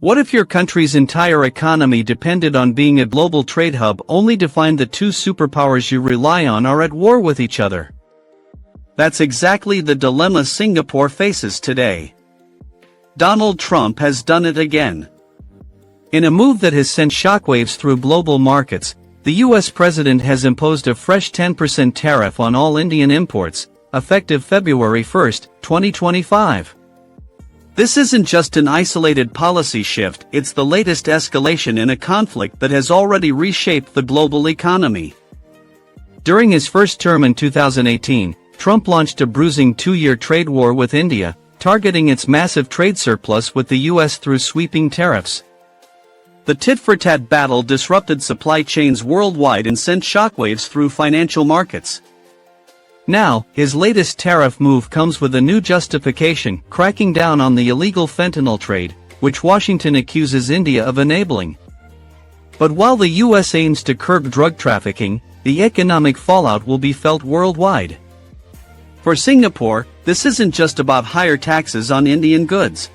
What if your country's entire economy depended on being a global trade hub only to find the two superpowers you rely on are at war with each other? That's exactly the dilemma Singapore faces today. Donald Trump has done it again. In a move that has sent shockwaves through global markets, the US president has imposed a fresh 10% tariff on all Indian imports, effective February 1, 2025. This isn't just an isolated policy shift, it's the latest escalation in a conflict that has already reshaped the global economy. During his first term in 2018, Trump launched a bruising two-year trade war with India, targeting its massive trade surplus with the US through sweeping tariffs. The tit-for-tat battle disrupted supply chains worldwide and sent shockwaves through financial markets. Now, his latest tariff move comes with a new justification, cracking down on the illegal fentanyl trade, which Washington accuses India of enabling. But while the US aims to curb drug trafficking, the economic fallout will be felt worldwide. For Singapore, this isn't just about higher taxes on Indian goods.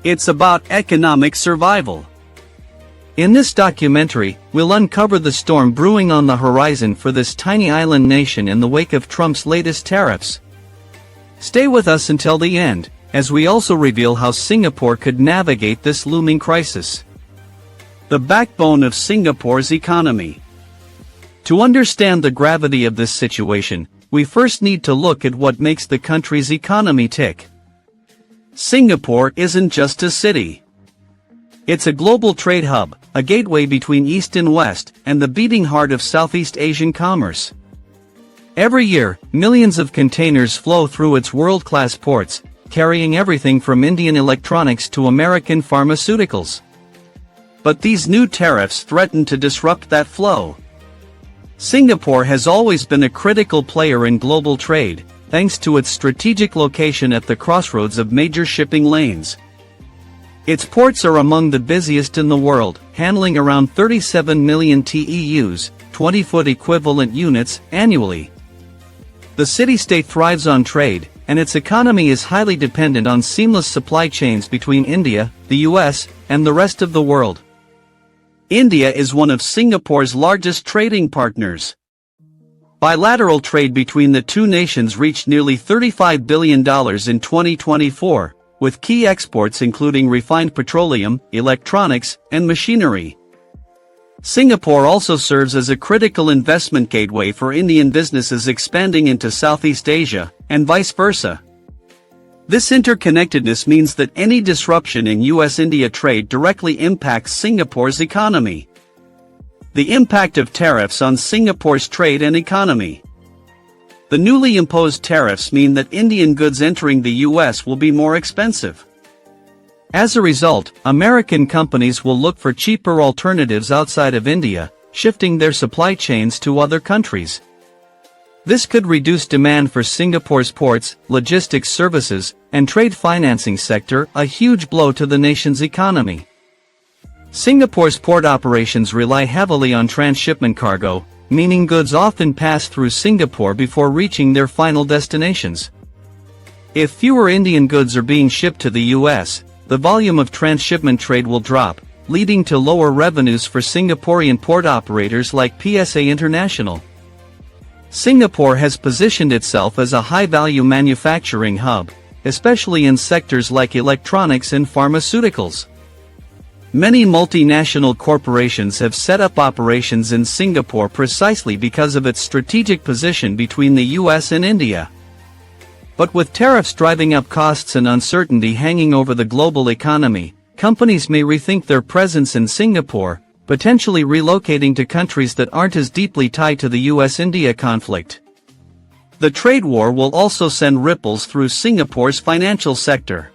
It's about economic survival. In this documentary, we'll uncover the storm brewing on the horizon for this tiny island nation in the wake of Trump's latest tariffs. Stay with us until the end, as we also reveal how Singapore could navigate this looming crisis. The backbone of Singapore's economy. To understand the gravity of this situation, we first need to look at what makes the country's economy tick. Singapore isn't just a city. It's a global trade hub, a gateway between East and West, and the beating heart of Southeast Asian commerce. Every year, millions of containers flow through its world-class ports, carrying everything from Indian electronics to American pharmaceuticals. But these new tariffs threaten to disrupt that flow. Singapore has always been a critical player in global trade, thanks to its strategic location at the crossroads of major shipping lanes. Its ports are among the busiest in the world, handling around 37 million TEUs, 20-foot equivalent units, annually. The city-state thrives on trade, and its economy is highly dependent on seamless supply chains between India, the US, and the rest of the world. India is one of Singapore's largest trading partners. Bilateral trade between the two nations reached nearly $35 billion in 2024. With key exports including refined petroleum, electronics, and machinery. Singapore also serves as a critical investment gateway for Indian businesses expanding into Southeast Asia, and vice versa. This interconnectedness means that any disruption in US-India trade directly impacts Singapore's economy. The impact of tariffs on Singapore's trade and economy. The newly imposed tariffs mean that Indian goods entering the US will be more expensive. As a result, American companies will look for cheaper alternatives outside of India, shifting their supply chains to other countries. This could reduce demand for Singapore's ports, logistics services, and trade financing sector, a huge blow to the nation's economy. Singapore's port operations rely heavily on transshipment cargo, meaning goods often pass through Singapore before reaching their final destinations. If fewer Indian goods are being shipped to the US, the volume of transshipment trade will drop, leading to lower revenues for Singaporean port operators like PSA International. Singapore has positioned itself as a high-value manufacturing hub, especially in sectors like electronics and pharmaceuticals. Many multinational corporations have set up operations in Singapore precisely because of its strategic position between the US and India. But with tariffs driving up costs and uncertainty hanging over the global economy, companies may rethink their presence in Singapore, potentially relocating to countries that aren't as deeply tied to the US-India conflict. The trade war will also send ripples through Singapore's financial sector.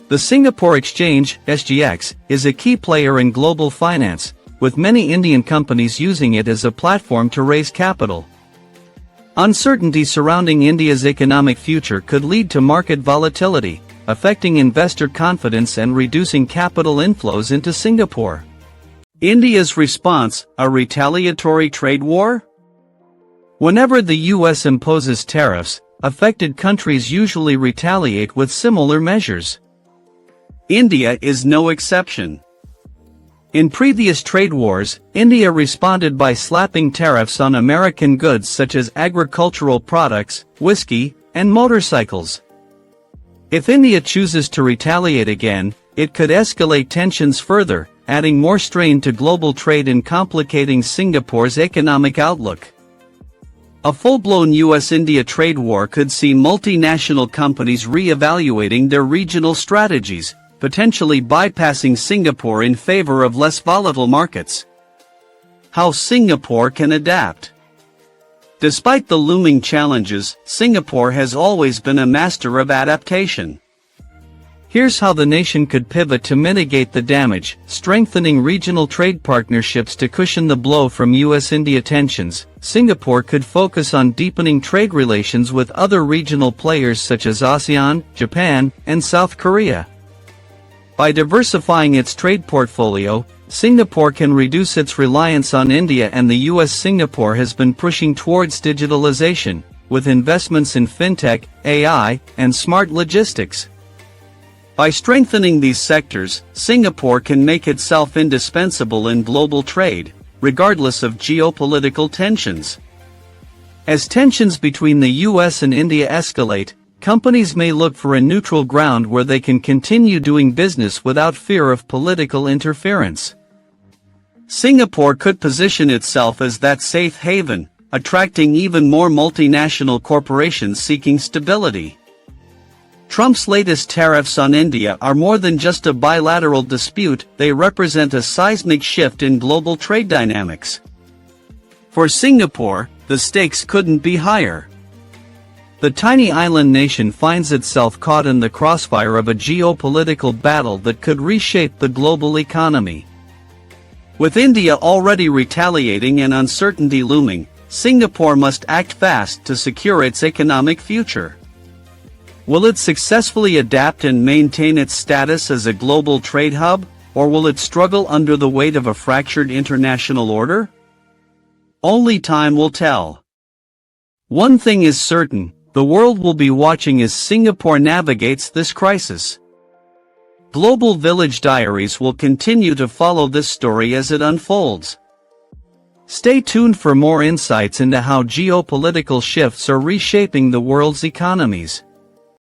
The Singapore Exchange, SGX, is a key player in global finance, with many Indian companies using it as a platform to raise capital. Uncertainty surrounding India's economic future could lead to market volatility, affecting investor confidence and reducing capital inflows into Singapore. India's response, a retaliatory trade war? Whenever the US imposes tariffs, affected countries usually retaliate with similar measures. India is no exception. In previous trade wars, India responded by slapping tariffs on American goods such as agricultural products, whiskey, and motorcycles. If India chooses to retaliate again, it could escalate tensions further, adding more strain to global trade and complicating Singapore's economic outlook. A full-blown US-India trade war could see multinational companies re-evaluating their regional strategies, potentially bypassing Singapore in favor of less volatile markets. How Singapore can adapt. Despite the looming challenges, Singapore has always been a master of adaptation. Here's how the nation could pivot to mitigate the damage, strengthening regional trade partnerships to cushion the blow from US-India tensions. Singapore could focus on deepening trade relations with other regional players such as ASEAN, Japan, and South Korea. By diversifying its trade portfolio, Singapore can reduce its reliance on India and the US. Singapore has been pushing towards digitalization, with investments in fintech, AI, and smart logistics. By strengthening these sectors, Singapore can make itself indispensable in global trade, regardless of geopolitical tensions. As tensions between the US and India escalate, companies may look for a neutral ground where they can continue doing business without fear of political interference. Singapore could position itself as that safe haven, attracting even more multinational corporations seeking stability. Trump's latest tariffs on India are more than just a bilateral dispute, they represent a seismic shift in global trade dynamics. For Singapore, the stakes couldn't be higher. The tiny island nation finds itself caught in the crossfire of a geopolitical battle that could reshape the global economy. With India already retaliating and uncertainty looming, Singapore must act fast to secure its economic future. Will it successfully adapt and maintain its status as a global trade hub, or will it struggle under the weight of a fractured international order? Only time will tell. One thing is certain, the world will be watching as Singapore navigates this crisis. Global Village Diaries will continue to follow this story as it unfolds. Stay tuned for more insights into how geopolitical shifts are reshaping the world's economies.